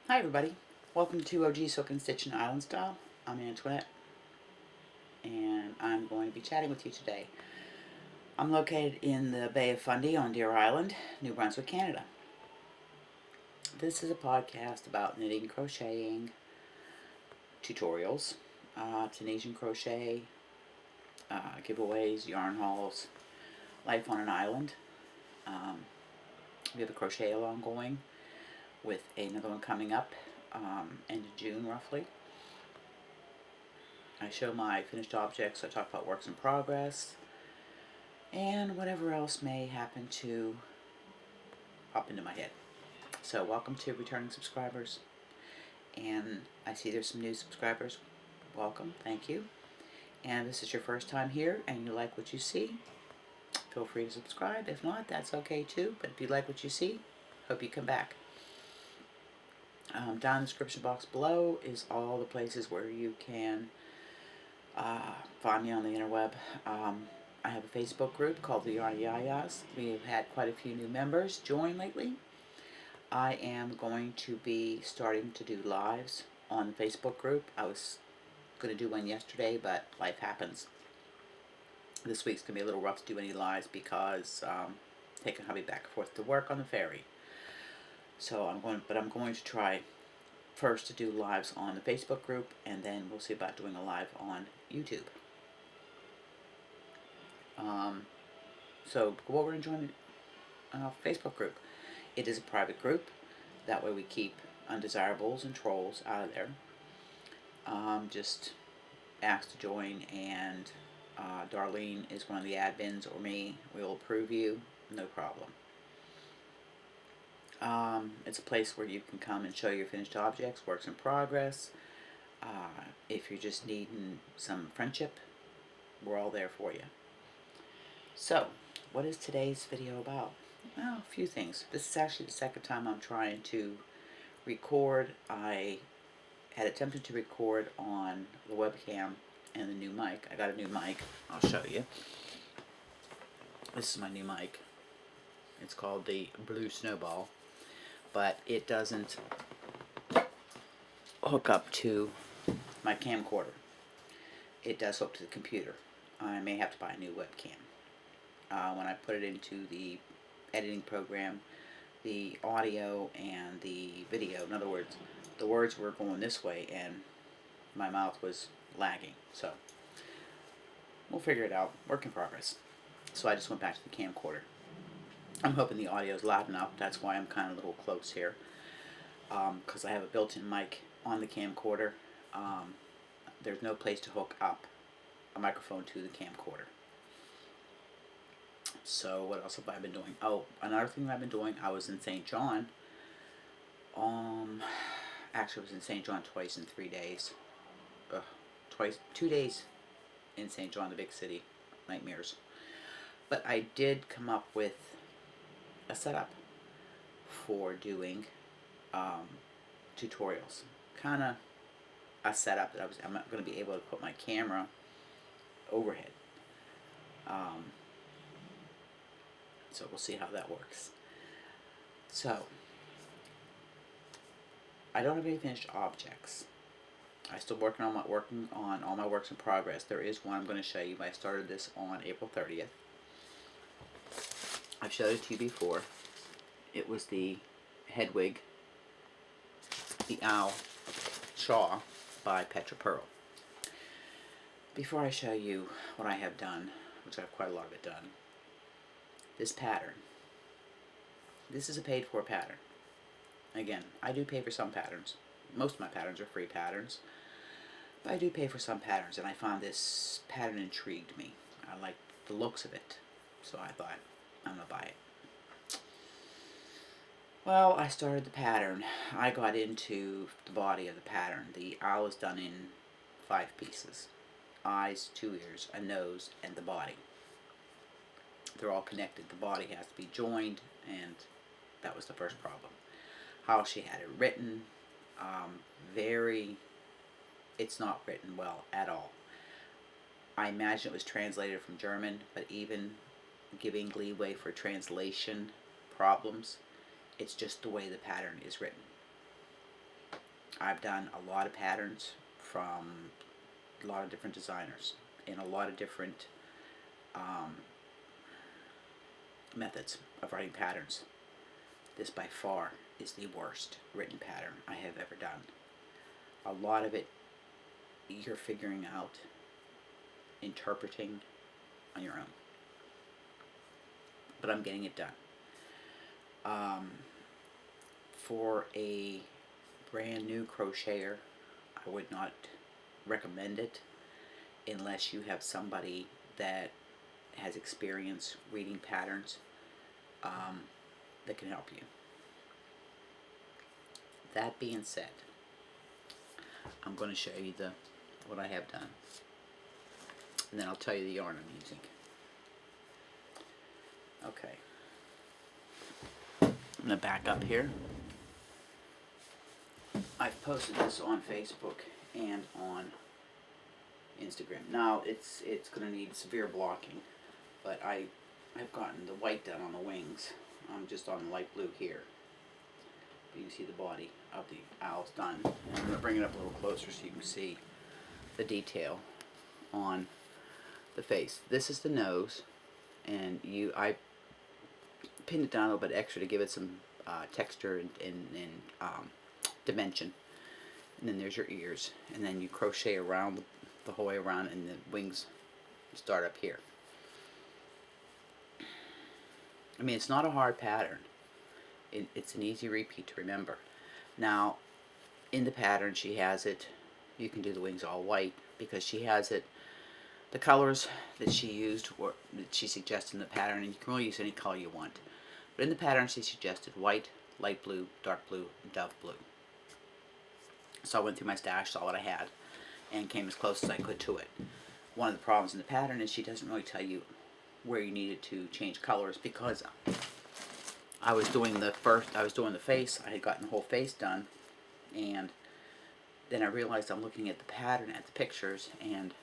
Hi everybody, welcome to OG Silk and Stitch in Island Style. I'm Antoinette and I'm going to be chatting with you today. I'm located in the Bay of Fundy on Deer Island, New Brunswick, Canada. This is a podcast about knitting, crocheting, tutorials, Tunisian crochet, giveaways, yarn hauls, life on an island. We have a crochet along going with another one coming up end of June roughly. I show my finished objects, I talk about works in progress, and whatever else may happen to pop into my head. So welcome to returning subscribers, and I see there's some new subscribers. Welcome, thank you. And if this is your first time here and you like what you see, feel free to subscribe. If not, that's okay too, but if you like what you see, hope you come back. Down in the description box below is all the places where you can find me on the interweb. I have a Facebook group called the Yarny Yayas. We have had quite a few new members join lately. I am going to be starting to do lives on the Facebook group. I was going to do one yesterday, but life happens. This week's going to be a little rough to do any lives because taking hubby back and forth to work on the ferry. So I'm going to try first to do lives on the Facebook group, and then we'll see about doing a live on YouTube. So go over and join the Facebook group. It is a private group. That way we keep undesirables and trolls out of there. Just ask to join, and Darlene is one of the admins, or me. We will approve you, no problem. It's a place where you can come and show your finished objects, works in progress. If you're just needing some friendship, we're all there for you. So, what is today's video about? Well, a few things. This is actually the second time I'm trying to record. I had attempted to record on the webcam and the new mic. I got a new mic. I'll show you. This is my new mic. It's called the Blue Snowball, but it doesn't hook up to my camcorder. It does hook to the computer. I may have to buy a new webcam. When I put it into the editing program, the audio and the video, in other words, the words were going this way and my mouth was lagging. So we'll figure it out. Work in progress. So I just went back to the camcorder. I'm hoping the audio is loud enough. That's why I'm kind of a little close here, because I have a built-in mic on the camcorder. There's no place to hook up a microphone to the camcorder. So what else have I been doing? Oh, another thing I've been doing, I was in St. John. Actually I was in St. John twice in 3 days. 2 days in St. John, the big city. Nightmares. But I did come up with a setup for doing tutorials. Kind of a setup that I'm not going to be able to put my camera overhead. So we'll see how that works. So I don't have any finished objects. I'm still working on all my works in progress. There is one I'm going to show you. I started this on April 30th. I've showed it to you before. It was the HEDWIG, the Owl Shawl by Petra Pearl. Before I show you what I have done, which I have quite a lot of it done, this pattern. This is a paid for pattern. Again, I do pay for some patterns. Most of my patterns are free patterns. But I do pay for some patterns, and I found this pattern intrigued me. I liked the looks of it. So I thought, I'm going to buy it. Well, I started the pattern. I got into the body of the pattern. The owl is done in 5 pieces. Eyes, 2 ears, a nose, and the body. They're all connected. The body has to be joined, and that was the first problem. How she had it written, it's not written well at all. I imagine it was translated from German, but even giving leeway for translation problems, it's just the way the pattern is written. I've done a lot of patterns from a lot of different designers and a lot of different methods of writing patterns. This by far is the worst written pattern I have ever done. A lot of it you're figuring out, interpreting on your own. But I'm getting it done. For a brand new crocheter, I would not recommend it unless you have somebody that has experience reading patterns that can help you. That being said, I'm going to show you what I have done, and then I'll tell you the yarn I'm using. Okay, I'm going to back up here. I've posted this on Facebook and on Instagram. Now it's going to need severe blocking, but I've gotten the white done on the wings. I'm just on the light blue here. You can see the body of the owl's done. And I'm going to bring it up a little closer so you can see the detail on the face. This is the nose, and I pinned it down a little bit extra to give it some texture and dimension. And then there's your ears, and then you crochet around the whole way around, and the wings start up here. I mean, it's not a hard pattern. It's an easy repeat to remember. Now, in the pattern, she has it, you can do the wings all white, because she has it, the colors that she used, or that she suggested in the pattern, and you can really use any color you want. But in the pattern, she suggested white, light blue, dark blue, and dove blue. So I went through my stash, saw what I had, and came as close as I could to it. One of the problems in the pattern is she doesn't really tell you where you needed to change colors, because I was doing the face. I had gotten the whole face done, and then I realized I'm looking at the pattern, at the pictures, and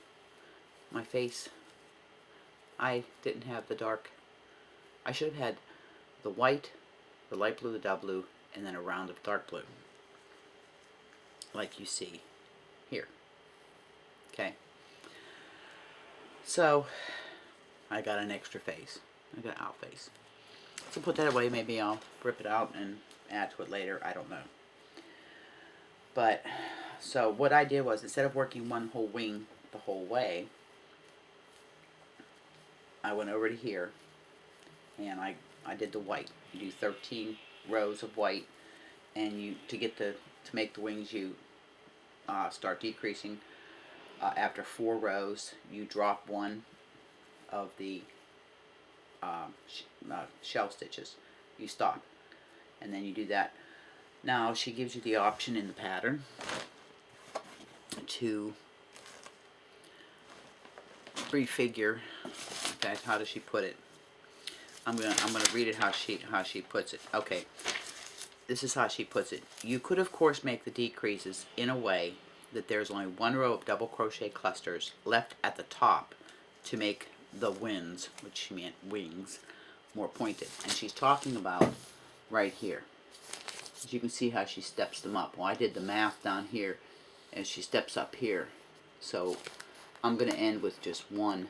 my face, I didn't have the dark. I should have had the white, the light blue, the dove blue, and then a round of dark blue, like you see here. Okay. So I got an extra face. I got an owl face. So put that away. Maybe I'll rip it out and add to it later. I don't know. But so what I did was, instead of working one whole wing the whole way, I went over to here and I did the white. You do 13 rows of white, and to make the wings, you start decreasing. After 4 rows, you drop one of the shell stitches. You stop, and then you do that. Now she gives you the option in the pattern to prefigure. In fact, how does she put it? I'm gonna read it how she puts it. Okay, this is how she puts it. You could of course make the decreases in a way that there's only 1 row of double crochet clusters left at the top to make the wings, which she meant wings, more pointed. And she's talking about right here. As you can see how she steps them up. Well, I did the math down here as she steps up here. So I'm going to end with just 1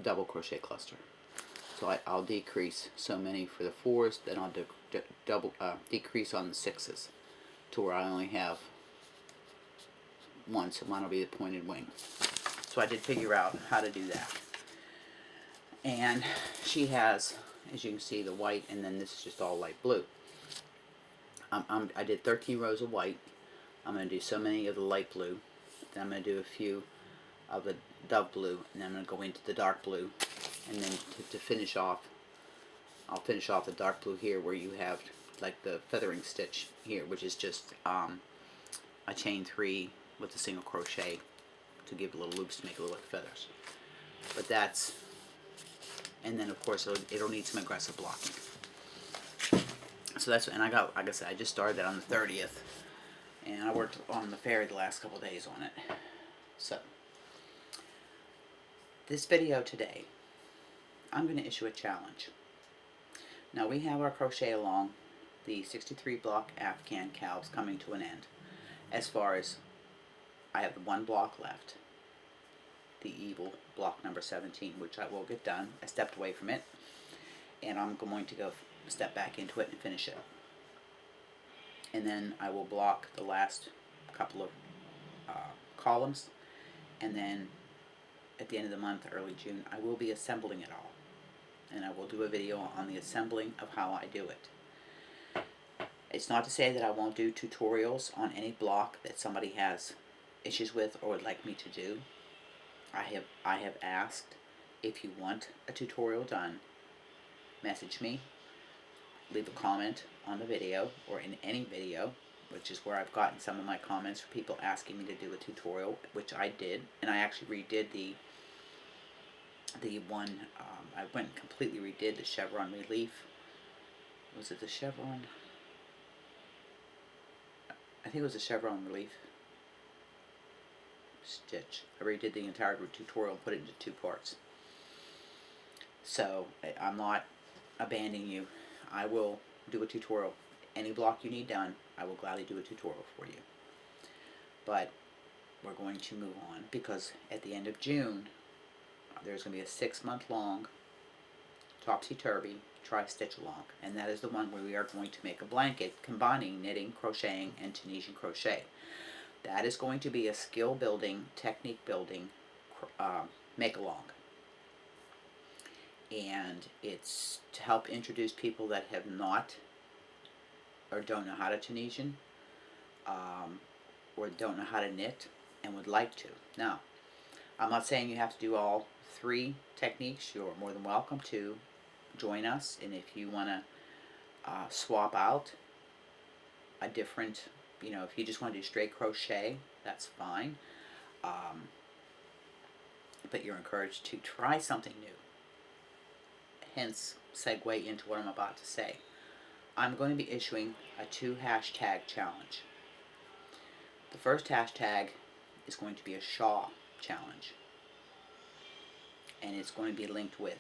double crochet cluster. So I'll decrease so many for the 4s, then I'll decrease on the 6s to where I only have 1, so mine will be the pointed wing. So I did figure out how to do that. And she has, as you can see, the white, and then this is just all light blue. I did 13 rows of white. I'm going to do so many of the light blue. Then I'm going to do a few of the dove blue, and then I'm going to go into the dark blue. And then to finish off, I'll finish off the dark blue here, where you have like the feathering stitch here, which is just a chain 3 with a single crochet to give little loops to make it look like feathers. But that's, and then of course it'll need some aggressive blocking. So that's, and I got, like I said, I just started that on the 30th, and I worked on the fairy the last couple of days on it. So this video today, I'm going to issue a challenge. Now we have our crochet along the 63 block Afghan cow is coming to an end. As far as I have one block left, the evil block number 17, which I will get done. I stepped away from it, and I'm going to go step back into it and finish it. And then I will block the last couple of columns, and then at the end of the month, early June, I will be assembling it all, and I will do a video on the assembling of how I do it. It's not to say that I won't do tutorials on any block that somebody has issues with or would like me to do. I have asked, if you want a tutorial done, message me, leave a comment on the video or in any video, which is where I've gotten some of my comments for people asking me to do a tutorial, which I did, and I actually redid the one, I went and completely redid the chevron relief. Was it the chevron? I think it was the chevron relief stitch. I redid the entire tutorial and put it into 2 parts. So I'm not abandoning you. I will do a tutorial. Any block you need done, I will gladly do a tutorial for you. But we're going to move on, because at the end of June there's going to be a 6-month-long topsy-turvy tri-stitch along, and that is the one where we are going to make a blanket combining knitting, crocheting, and Tunisian crochet. That is going to be a skill building, technique building make-along, and it's to help introduce people that have not or don't know how to Tunisian or don't know how to knit and would like to. Now, I'm not saying you have to do all 3 techniques. You're more than welcome to join us, and if you want to swap out a different, you know, if you just want to do straight crochet, that's fine. But you're encouraged to try something new. Hence, segue into what I'm about to say. I'm going to be issuing a 2 hashtag challenge. The first hashtag is going to be a shawl challenge, and it's going to be linked with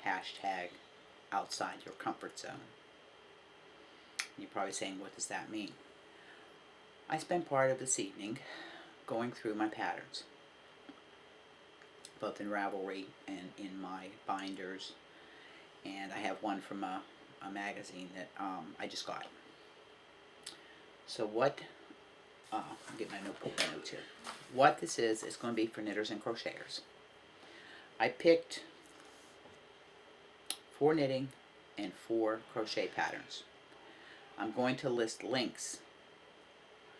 hashtag outside your comfort zone. You're probably saying, what does that mean? I spent part of this evening going through my patterns, both in Ravelry and in my binders, and I have one from a magazine that I just got. So what, I'll get my notebook notes here. What this is going to be for knitters and crocheters. I picked 4 knitting and 4 crochet patterns. I'm going to list links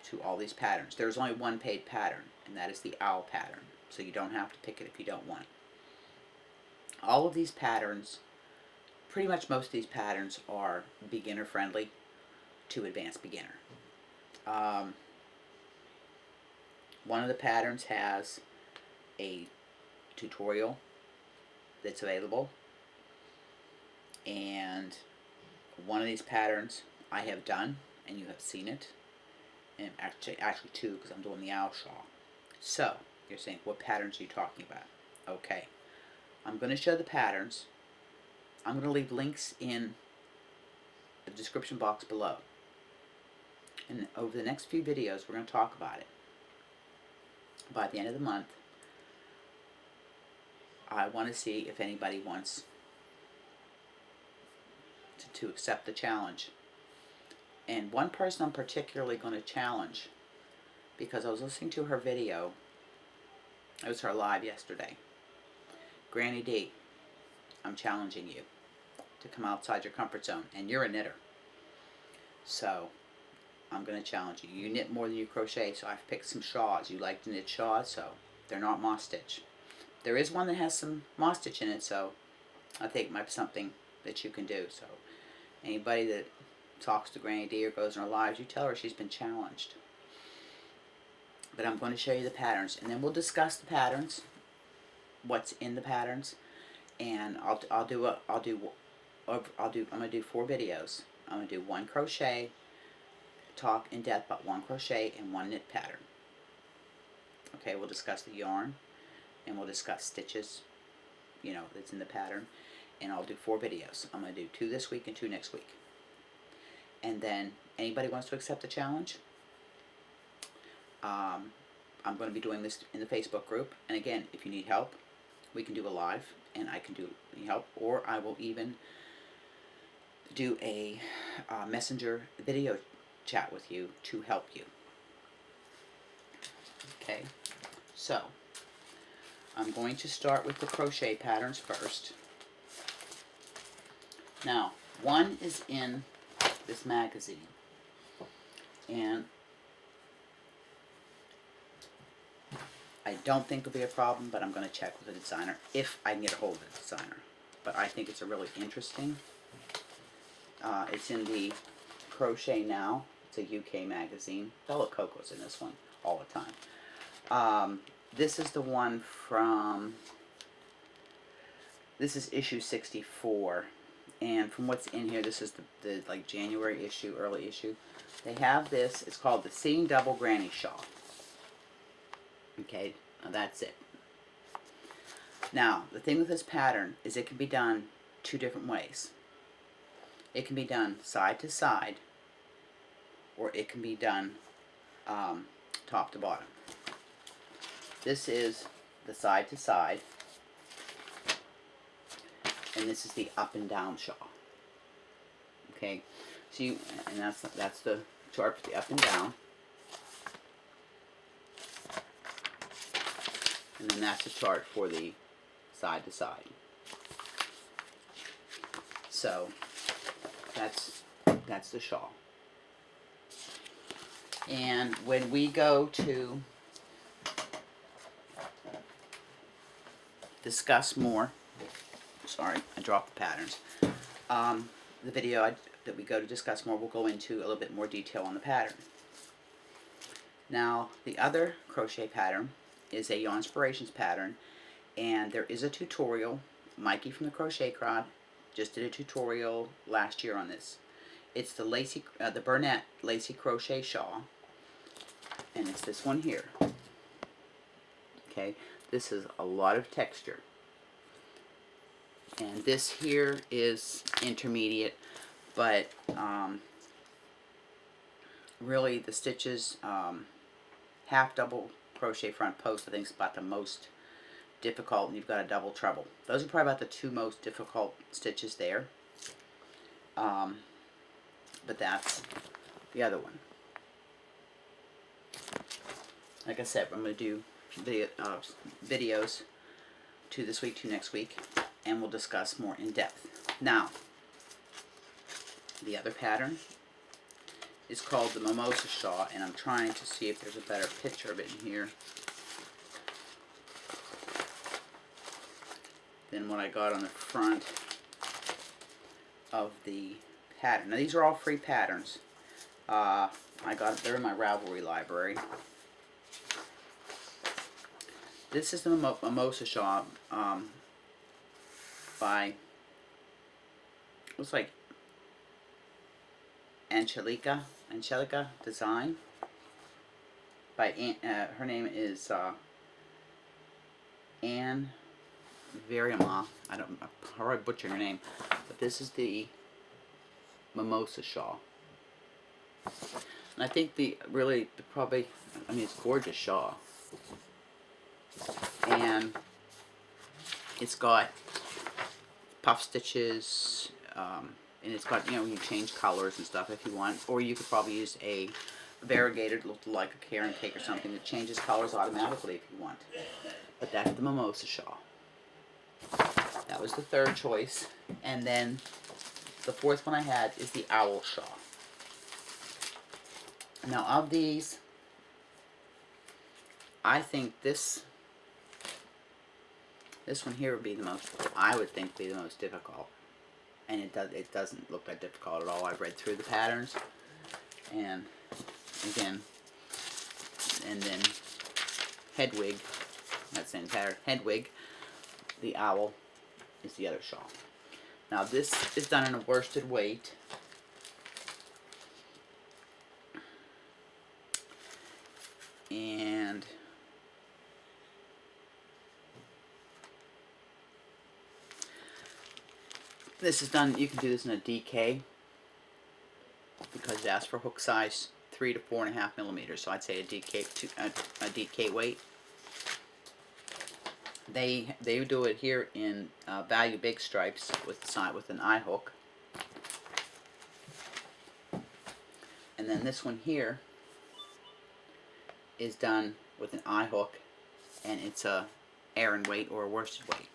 to all these patterns. There's only one paid pattern, and that is the owl pattern, so you don't have to pick it if you don't want. All of these patterns, pretty much most of these patterns, are beginner friendly to advanced beginner. One of the patterns has a tutorial that's available, and one of these patterns I have done and you have seen it, and actually 2, because I'm doing the owl shawl. So you're saying, what patterns are you talking about? Okay, I'm going to show the patterns. I'm going to leave links in the description box below, and over the next few videos we're going to talk about it. By the end of the month, I want to see if anybody wants to accept the challenge. And one person I'm particularly going to challenge, because I was listening to her video, it was her live yesterday. Granny D, I'm challenging you to come outside your comfort zone, and you're a knitter. So I'm going to challenge you. You knit more than you crochet, so I've picked some shawls. You like to knit shawls, so they're not moss stitch. There is one that has some moss stitch in it, so I think it might be something that you can do. So anybody that talks to Granny D or goes in her lives, you tell her she's been challenged. But I'm going to show you the patterns, and then we'll discuss the patterns, what's in the patterns, and I'm going to do 4 videos. I'm going to do 1 crochet, talk in depth about 1 crochet and 1 knit pattern. Okay, we'll discuss the yarn, and we'll discuss stitches, you know, that's in the pattern, and I'll do 4 videos. I'm going to do 2 this week and 2 next week. and then anybody wants to accept the challenge. I'm going to be doing this in the Facebook group, and again, if you need help, we can do a live, and I can do help, or I will even do a messenger video chat with you to help you. Okay, so I'm going to start with the crochet patterns first. Now, one is in this magazine, and I don't think it'll be a problem, but I'm going to check with the designer if I can get a hold of the designer. But I think it's a really interesting. It's in the Crochet Now. It's a UK magazine. Bella Coco's in this one all the time. This is the one from, this is issue 64. And from what's in here, this is the like January issue, early issue. They have this, it's called the Seeing Double Granny Shawl. Okay, now that's it. Now, the thing with this pattern is it can be done two different ways. It can be done side to side, or it can be done top to bottom. This is the side to side, and this is the up and down shawl. Okay, so you, and that's the chart for the up and down. And then that's a chart for the side to side. So that's the shawl. And when we go to discuss more, sorry, I dropped the patterns. The video that we go to discuss more, we'll go into a little bit more detail on the pattern. Now, the other crochet pattern is a Yarnspirations pattern, and there is a tutorial. Mikey from the Crochet Crowd just did a tutorial last year on this. It's the Lacy, the Bernat Lacy Crochet Shawl, and it's this one here. Okay, this is a lot of texture, and this here is intermediate, but really the stitches, half double crochet front post, I think, is about the most difficult, and you've got a double treble. Those are probably about the two most difficult stitches there. But that's the other one. Like I said, I'm going to do videos, two this week, two next week, and we'll discuss more in depth. Now, the other pattern is called the Mimosa Shawl, and I'm trying to see if there's a better picture of it in here than what I got on the front of the pattern. Now, these are all free patterns. They're in my Ravelry library. This is the Mimosa Shawl by, looks like ANCELIGA design by her name is VIEWRIMAA. I'm probably butchering her name, but this is the Mimosa Shawl. And I think it's a gorgeous shawl. And it's got puff stitches, and it's got, you change colors and stuff if you want, or you could probably use a variegated, look like a carrot cake or something that changes colors automatically if you want. But that's the Mimosa Shawl. That was the third choice. And then the fourth one I had is the Owl Shawl. Now, of these, I think this one here would be the most, I would think, be the most difficult. And it doesn't look that difficult at all. I've read through the patterns, and again, and then HEDWIG, that's the same pattern, HEDWIG, the owl, is the other shawl. Now, this is done in a worsted weight. And this is done, you can do this in a DK. it asks for hook size 3 to 4.5 millimeters. So I'd say a DK weight. They do it here in value big stripes with an eye hook. And then this one here is done with an eye hook, and it's a Aran weight or a worsted weight.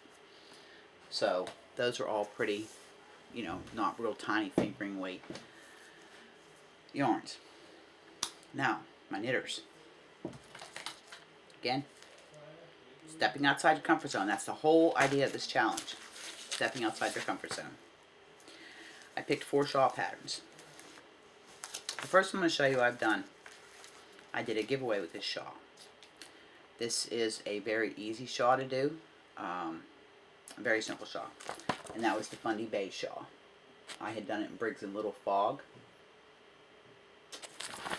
So those are all pretty, you know, not real tiny fingering weight yarns. Now, my knitters. Again, stepping outside your comfort zone. That's the whole idea of this challenge. Stepping outside your comfort zone. I picked 4 shawl patterns. The first one I'm going to show you I've done. I did a giveaway with this shawl. This is a very easy shawl to do. A very simple shawl. And that was the Fundy Beige shawl. I had done it in Briggs and Little Fog.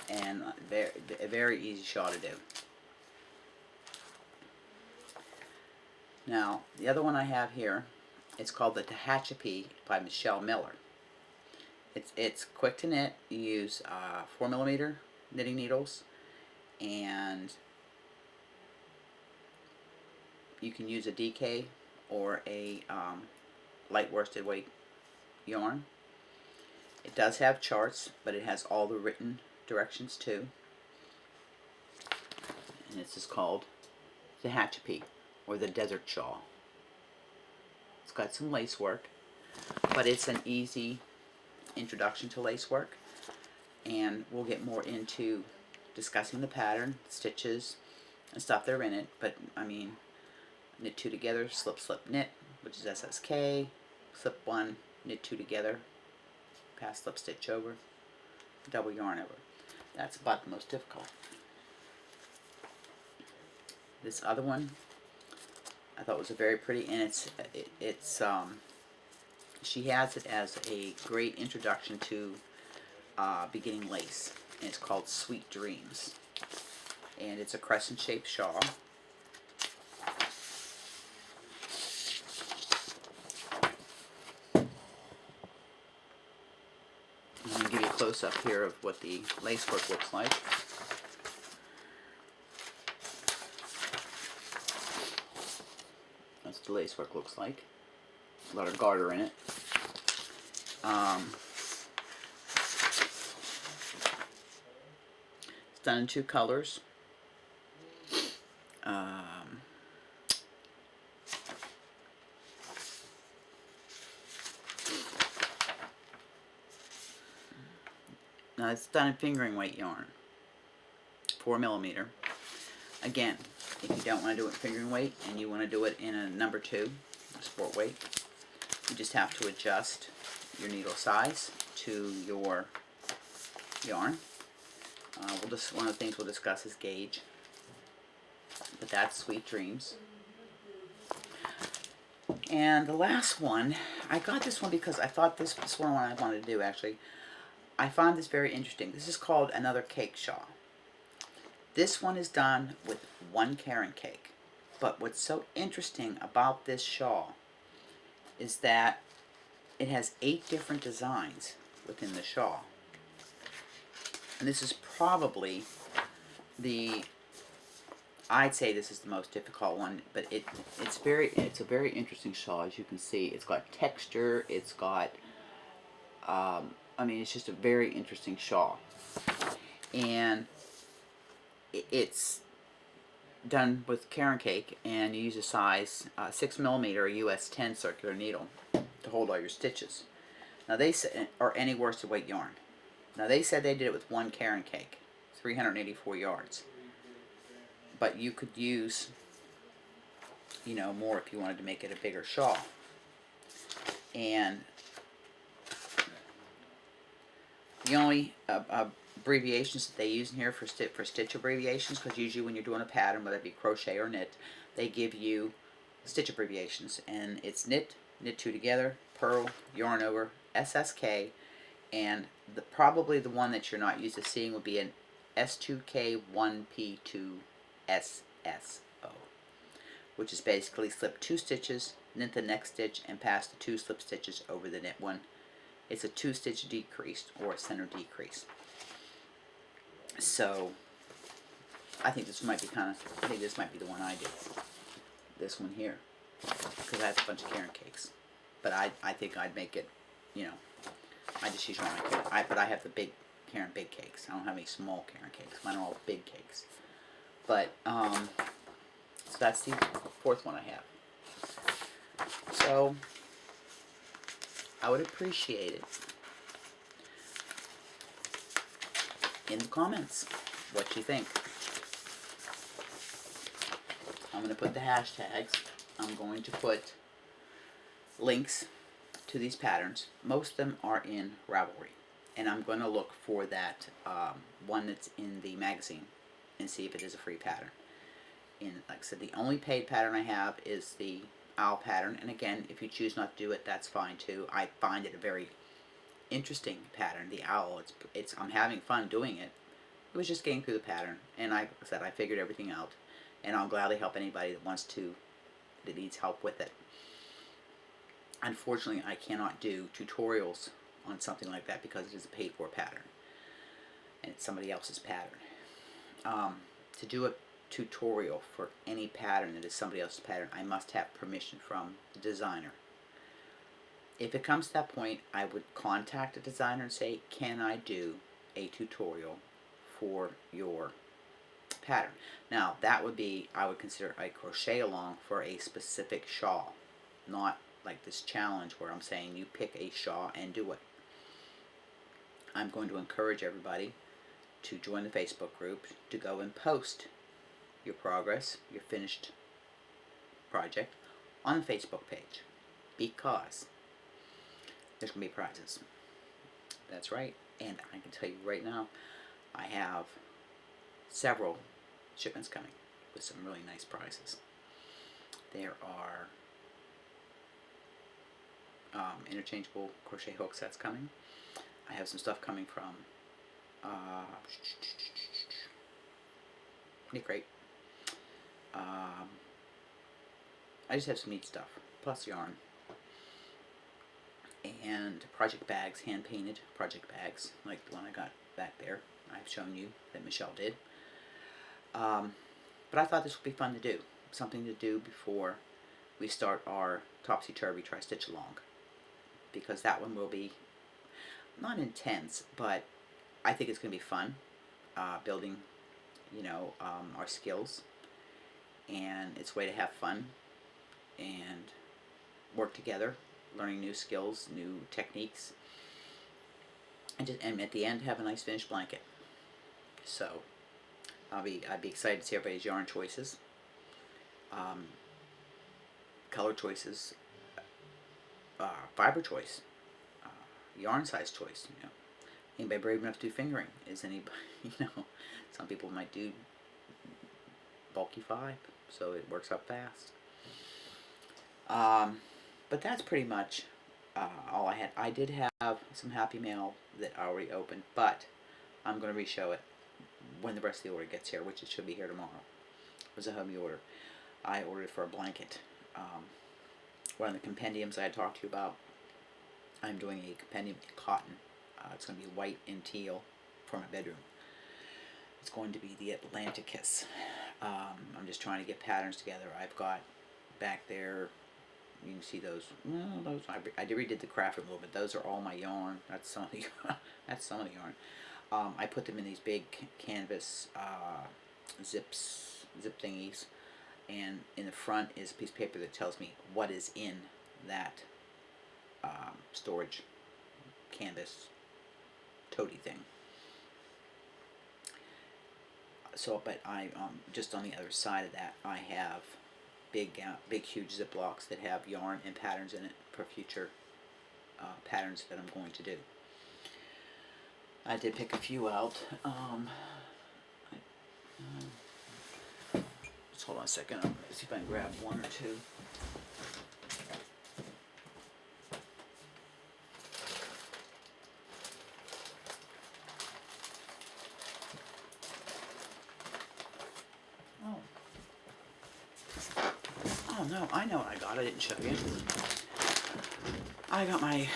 And a very easy shawl to do. Now, the other one I have here, it's called the TEHACHAPI by Michelle Miller. It's quick to knit. You use 4mm knitting needles, and you can use a DK or a light worsted weight yarn. It does have charts, but it has all the written directions too. And this is called the TEHACHAPI, or the Desert Shawl. It's got some lace work, but it's an easy introduction to lace work, and we'll get more into discussing the pattern, stitches, and stuff that are in it. But I mean, knit 2 together, slip, slip, knit, which is SSK, slip 1, knit 2 together, pass, slip, stitch over, double yarn over. That's about the most difficult. This other one I thought was a very pretty, and it's she has it as a great introduction to beginning lace, and it's called Sweet Dreams, and it's a crescent shaped shawl. I'm going to give you a close up here of what the lace work looks like. That's what the lace work looks like. A lot of garter in it. It's done in 2 colors. Now it's done in fingering weight yarn, 4mm. Again, if you don't want to do it in fingering weight and you want to do it in a number 2, sport weight, you just have to adjust your needle size to your yarn. One of the things we'll discuss is gauge, but that's Sweet Dreams. And the last one, I got this one because I thought this one I wanted to do actually. I found this very interesting. This is called Another Cake Shawl. This one is done with 1 caron cake. But what's so interesting about this shawl is that it has 8 different designs within the shawl. And this is probably I'd say this is the most difficult one, but it's a very interesting shawl. As you can see, it's got texture, it's got I mean, it's just a very interesting shawl, and it's done with caron cake, and you use a size 6mm US 10 circular needle to hold all your stitches. Now they said, or any worsted weight yarn. Now they said they did it with 1 caron cake, 384 yards. But you could use, you know, more if you wanted to make it a bigger shawl. And the only abbreviations that they use in here for stitch abbreviations, because usually when you're doing a pattern, whether it be crochet or knit, they give you stitch abbreviations, and it's knit, knit 2 together, purl, yarn over, SSK, and probably the one that you're not used to seeing would be an S2K1P2SSO, which is basically slip 2 stitches, knit the next stitch, and pass the 2 slip stitches over the knit one, It's a 2-stitch decrease or a center decrease. So I think this might be I think this might be the one I do. This one here, because I have a bunch of carrot cakes. But I think I'd make it, you know, I just use my carrot. But I have the big carrot big cakes. I don't have any small carrot cakes. Mine are all big cakes. But so that's the 4th one I have. So I would appreciate it in the comments what you think. I'm going to put the hashtags. I'm going to put links to these patterns. Most of them are in Ravelry. And I'm going to look for that one that's in the magazine and see if it is a free pattern. And like I said, the only paid pattern I have is the owl pattern. And again, if you choose not to do it, that's fine too. I find it a very interesting pattern. The owl, I'm having fun doing it. It was just getting through the pattern. And like I said, I figured everything out. And I'll gladly help anybody that needs help with it. Unfortunately, I cannot do tutorials on something like that because it is a paid-for pattern. And it's somebody else's pattern. To do a tutorial for any pattern that is somebody else's pattern, I must have permission from the designer. If it comes to that point, I would contact the designer and say, can I do a tutorial for your pattern? Now, that would be, I would consider a crochet along for a specific shawl, not like this challenge where I'm saying you pick a shawl and do it. I'm going to encourage everybody to join the Facebook group, to go and post your progress, your finished project on the Facebook page, because there's going to be prizes. That's right. And I can tell you right now, I have several shipments coming with some really nice prizes. There are interchangeable crochet hooks that's coming. I have some stuff coming from Knit Crate. I just have some neat stuff, plus yarn. And project bags, hand painted project bags, like the one I got back there. I've shown you that Michelle did. But I thought this would be fun to do. Something to do before we start our topsy-turvy tri-stitch along. Because that one will be not intense, but I think it's going to be fun. Building, you know, our skills. And it's a way to have fun and work together, learning new skills, new techniques, and at the end have a nice finished blanket. So I'd be excited to see everybody's yarn choices, color choices, fiber choice, yarn size choice. You know, anybody brave enough to do fingering? Is anybody? You know, some people might do bulky 5, so it works up fast. But that's pretty much all I had. I did have some Happy Mail that I already opened, but I'm going to re-show it when the rest of the order gets here, which it should be here tomorrow. It was a homey order. I ordered it for a blanket. One of the compendiums I had talked to you about, I'm doing a compendium in cotton. It's going to be white and teal for my bedroom. It's going to be the Atlanticus. I'm just trying to get patterns together. I've got back there, you can see those. Well, those I redid the craft a little bit. Those are all my yarn. That's some of the that's some of the yarn. I put them in these big canvas zip thingies, and in the front is a piece of paper that tells me what is in that storage canvas toady thing. So, but I just on the other side of that, I have big huge Ziplocs that have yarn and patterns in it for future patterns that I'm going to do. I did pick a few out. Just hold on a second. Let's see if I can grab one or two. Oh no, I know what I got. I didn't show you. I got my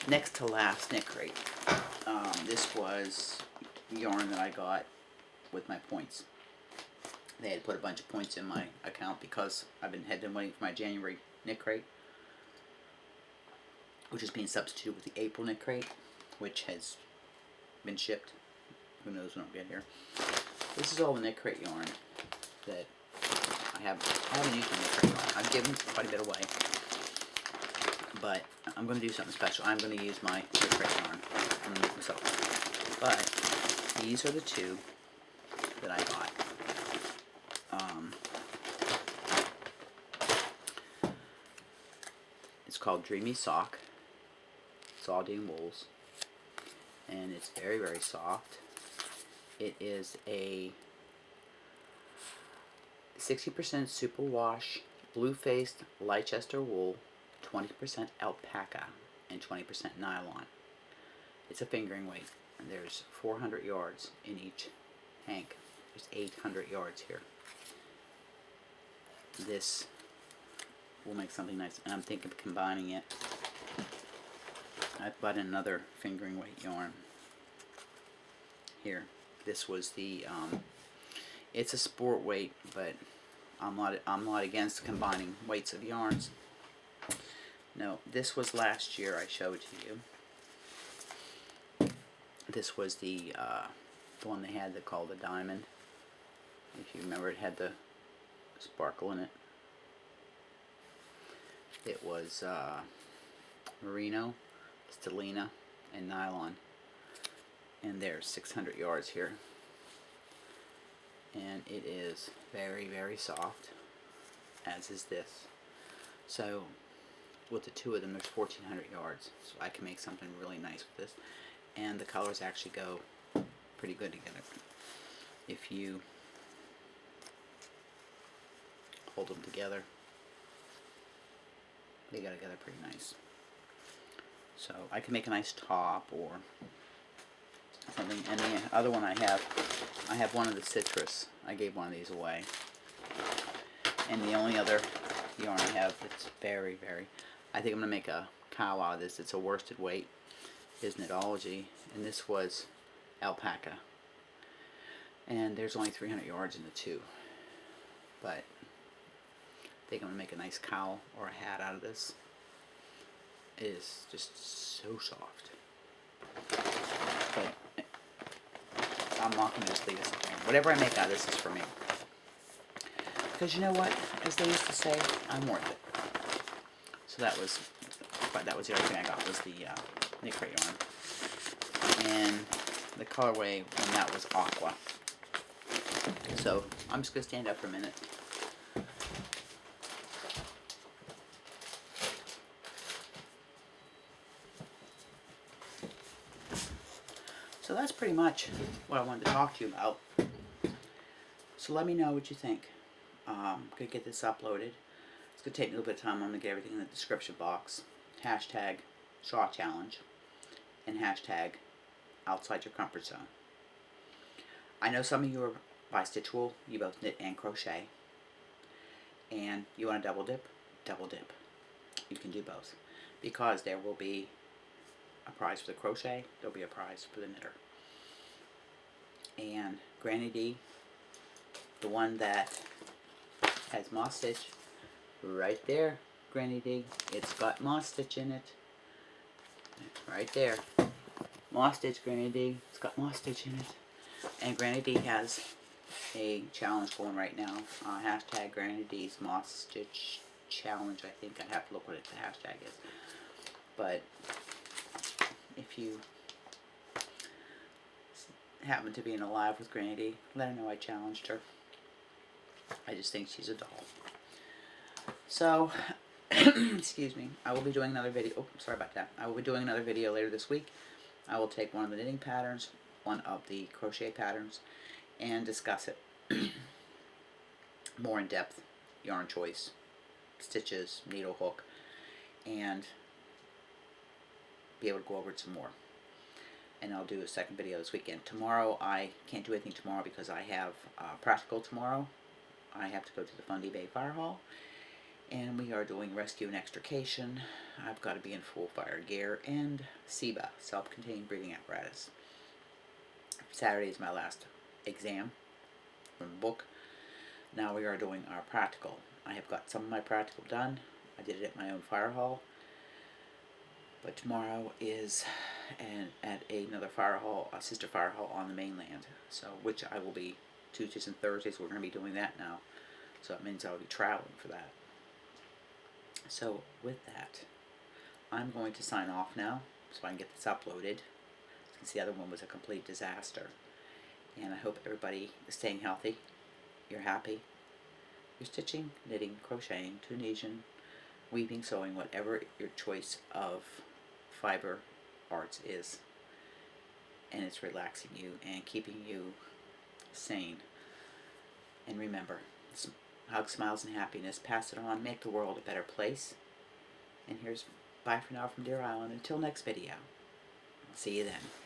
next to last knit crate. This was yarn that I got with my points. They had put a bunch of points in my account because I've been waiting for my January knit crate, which is being substituted with the April knit crate, which has been shipped. Who knows when it'll get here. This is all the knit crate yarn that I haven't used my knit crate yarn. I've given quite a bit away, but I'm going to do something special. I'm going to use my knit crate yarn myself. But these are the two that I got. It's called Dreamy Sock. Sardine wools, and it's very, very soft. It is a 60% superwash blue-faced Leicester wool, 20% alpaca, and 20% nylon. It's a fingering weight, and there's 400 yards in each hank. There's 800 yards here. This will make something nice, and I'm thinking of combining it. I've bought another fingering weight yarn here. This was the it's a sport weight, but I'm not against combining weights of yarns. No, this was last year I showed to you. This was the one they had that called the diamond. If you remember, it had the sparkle in it. It was merino, stellina, and nylon, and there's 600 yards here, and it is very, very soft, as is this. So with the two of them, there's 1400 yards, so I can make something really nice with this, and the colors actually go pretty good together if you hold them together. They go together pretty nice. So I can make a nice top or something. And the other one I have one of the citrus. I gave one of these away. And the only other yarn I have that's very, very, I think I'm going to make a cowl out of this. It's a worsted weight, is Knitology. And this was alpaca. And there's only 300 yards in the two. But I think I'm going to make a nice cowl or a hat out of this. It is just so soft. But I'm not going to just leave this alone. Whatever I make out of this is for me. Because you know what? As they used to say, I'm worth it. So that was the other thing I got, was the knit crate yarn. And the colorway on that was aqua. So I'm just going to stand up for a minute. So that's pretty much what I wanted to talk to you about. So let me know what you think. I'm going to get this uploaded. It's going to take me a little bit of time. I'm going to get everything in the description box. Hashtag Shaw Challenge and hashtag Outside Your Comfort Zone. I know some of you are by Stitch Wool. You both knit and crochet. And you want to double dip? Double dip. You can do both. Because there will be a prize for the crochet. There will be a prize for the knitter. And Granny D, the one that has moss stitch, right there, Granny D. It's got moss stitch in it. Right there. Moss stitch, Granny D. It's got moss stitch in it. And Granny D has a challenge going right now. Hashtag Granny D's Moss Stitch Challenge. I think I'd have to look what the hashtag is. But if you happen to be in a live with Granny D, let her know I challenged her. I just think she's a doll. So, excuse me, I will be doing another video. Oh, sorry about that. I will be doing another video later this week. I will take one of the knitting patterns, one of the crochet patterns, and discuss it more in depth. Yarn choice, stitches, needle hook, and be able to go over it some more. And I'll do a second video this weekend. Tomorrow, I can't do anything tomorrow because I have practical tomorrow. I have to go to the Fundy Bay Fire Hall. And we are doing rescue and extrication. I've got to be in full fire gear, and SEBA, self-contained breathing apparatus. Saturday is my last exam from the book. Now we are doing our practical. I have got some of my practical done. I did it at my own fire hall. But tomorrow is at another fire hall, a sister fire hall on the mainland. So, which I will be Tuesdays and Thursdays. We're going to be doing that now. So it means I'll be traveling for that. So with that, I'm going to sign off now so I can get this uploaded. Since the other one was a complete disaster. And I hope everybody is staying healthy. You're happy. You're stitching, knitting, crocheting, Tunisian, weaving, sewing, whatever your choice of fiber arts is. And it's relaxing you and keeping you sane. And remember, hug, smiles, and happiness. Pass it on. Make the world a better place. And here's bye for now from Deer Island. Until next video. I'll see you then.